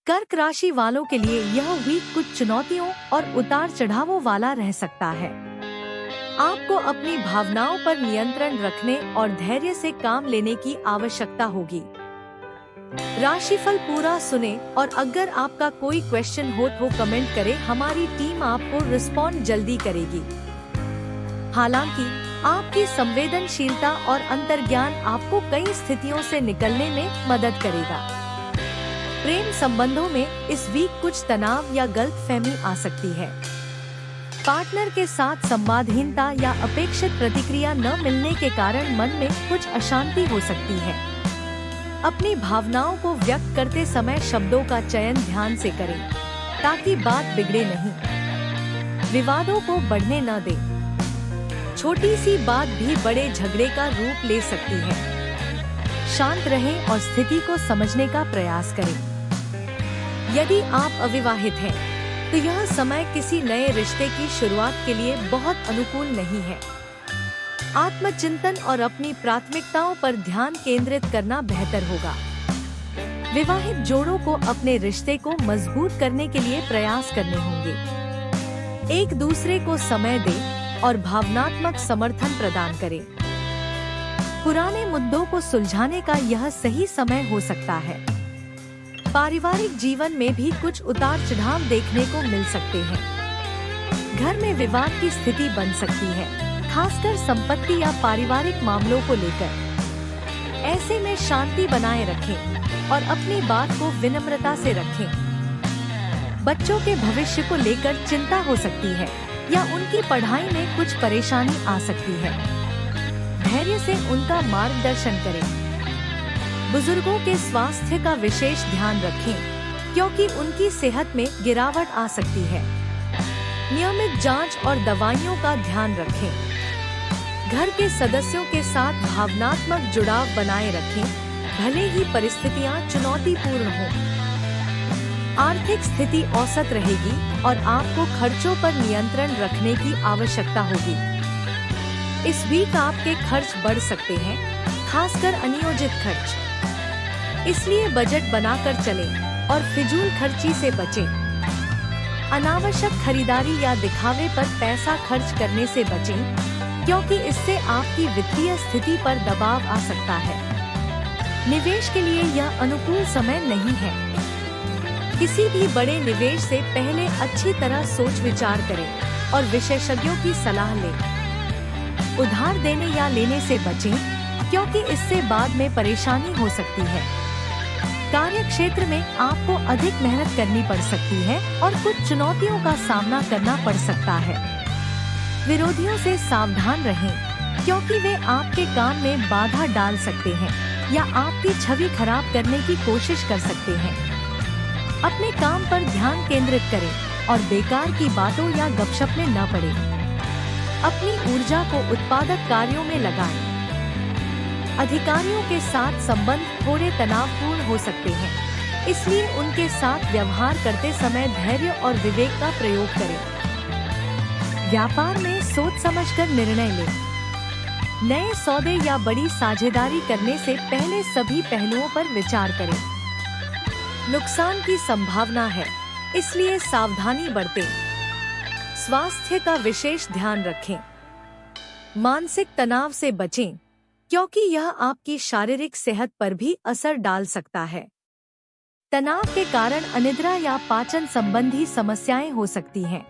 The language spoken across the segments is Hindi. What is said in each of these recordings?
कर्क राशि वालों के लिए यह वीक कुछ चुनौतियों और उतार चढ़ावों वाला रह सकता है। आपको अपनी भावनाओं पर नियंत्रण रखने और धैर्य से काम लेने की आवश्यकता होगी। राशिफल पूरा सुने और अगर आपका कोई क्वेश्चन हो तो कमेंट करें, हमारी टीम आपको रिस्पॉन्ड जल्दी करेगी। हालांकि आपकी संवेदनशीलता और अंतर्ज्ञान आपको कई स्थितियों से निकलने में मदद करेगा। प्रेम संबंधों में इस वीक कुछ तनाव या गलतफहमी आ सकती है। पार्टनर के साथ संवादहीनता या अपेक्षित प्रतिक्रिया न मिलने के कारण मन में कुछ अशांति हो सकती है। अपनी भावनाओं को व्यक्त करते समय शब्दों का चयन ध्यान से करें ताकि बात बिगड़े नहीं। विवादों को बढ़ने न दें। छोटी सी बात भी बड़े झगड़े का रूप ले सकती है। शांत रहें और स्थिति को समझने का प्रयास करें। यदि आप अविवाहित हैं, तो यह समय किसी नए रिश्ते की शुरुआत के लिए बहुत अनुकूल नहीं है। आत्मचिंतन और अपनी प्राथमिकताओं पर ध्यान केंद्रित करना बेहतर होगा। विवाहित जोड़ों को अपने रिश्ते को मजबूत करने के लिए प्रयास करने होंगे। एक दूसरे को समय दें और भावनात्मक समर्थन प्रदान करें। पुराने मुद्दों को सुलझाने का यह सही समय हो सकता है। पारिवारिक जीवन में भी कुछ उतार चढ़ाव देखने को मिल सकते हैं। घर में विवाद की स्थिति बन सकती है, खासकर संपत्ति या पारिवारिक मामलों को लेकर। ऐसे में शांति बनाए रखें और अपनी बात को विनम्रता से रखें। बच्चों के भविष्य को लेकर चिंता हो सकती है या उनकी पढ़ाई में कुछ परेशानी आ सकती है। धैर्य से उनका मार्गदर्शन करें। बुजुर्गों के स्वास्थ्य का विशेष ध्यान रखें क्योंकि उनकी सेहत में गिरावट आ सकती है। नियमित जांच और दवाइयों का ध्यान रखें। घर के सदस्यों के साथ भावनात्मक जुड़ाव बनाए रखें, भले ही परिस्थितियां चुनौतीपूर्ण हों। आर्थिक स्थिति औसत रहेगी और आपको खर्चों पर नियंत्रण रखने की आवश्यकता होगी। इस वीक आपके खर्च बढ़ सकते हैं, खासकर अनियोजित खर्च। इसलिए बजट बनाकर चलें और फिजूल खर्ची से बचें। अनावश्यक खरीदारी या दिखावे पर पैसा खर्च करने से बचें क्योंकि इससे आपकी वित्तीय स्थिति पर दबाव आ सकता है। निवेश के लिए यह अनुकूल समय नहीं है। किसी भी बड़े निवेश से पहले अच्छी तरह सोच विचार करें और विशेषज्ञों की सलाह लें। उधार देने या लेने से बचें क्योंकि इससे बाद में परेशानी हो सकती है। कार्य क्षेत्र में आपको अधिक मेहनत करनी पड़ सकती है और कुछ चुनौतियों का सामना करना पड़ सकता है। विरोधियों से सावधान रहें क्योंकि वे आपके काम में बाधा डाल सकते हैं या आपकी छवि खराब करने की कोशिश कर सकते हैं। अपने काम पर ध्यान केंद्रित करें और बेकार की बातों या गपशप में न पड़ें। अपनी ऊर्जा को उत्पादक कार्यों में लगाएं। अधिकारियों के साथ संबंध थोड़े तनावपूर्ण हो सकते हैं, इसलिए उनके साथ व्यवहार करते समय धैर्य और विवेक का प्रयोग करें। व्यापार में सोच समझकर निर्णय लें। नए सौदे या बड़ी साझेदारी करने से पहले सभी पहलुओं पर विचार करें। नुकसान की संभावना है, इसलिए सावधानी बरतें। स्वास्थ्य का विशेष ध्यान रखें। मानसिक तनाव से बचें क्योंकि यह आपकी शारीरिक सेहत पर भी असर डाल सकता है। तनाव के कारण अनिद्रा या पाचन संबंधी समस्याएं हो सकती हैं।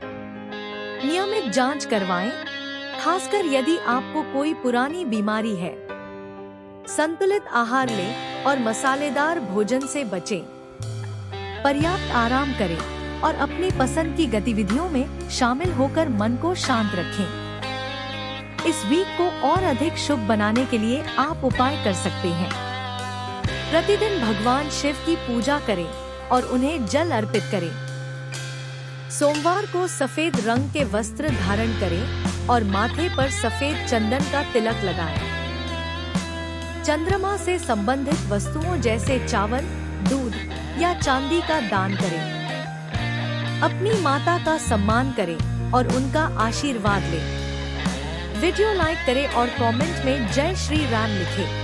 नियमित जांच करवाएं, खासकर यदि आपको कोई पुरानी बीमारी है। संतुलित आहार लें और मसालेदार भोजन से बचें। पर्याप्त आराम करें और अपनी पसंद की गतिविधियों में शामिल होकर मन को शांत रखें। इस वीक को और अधिक शुभ बनाने के लिए आप उपाय कर सकते हैं। प्रतिदिन भगवान शिव की पूजा करें और उन्हें जल अर्पित करें। सोमवार को सफेद रंग के वस्त्र धारण करें और माथे पर सफेद चंदन का तिलक लगाएं। चंद्रमा से संबंधित वस्तुओं जैसे चावल, दूध या चांदी का दान करें। अपनी माता का सम्मान करें और उनका आशीर्वाद लें। वीडियो लाइक करें और कमेंट में जय श्री राम लिखें।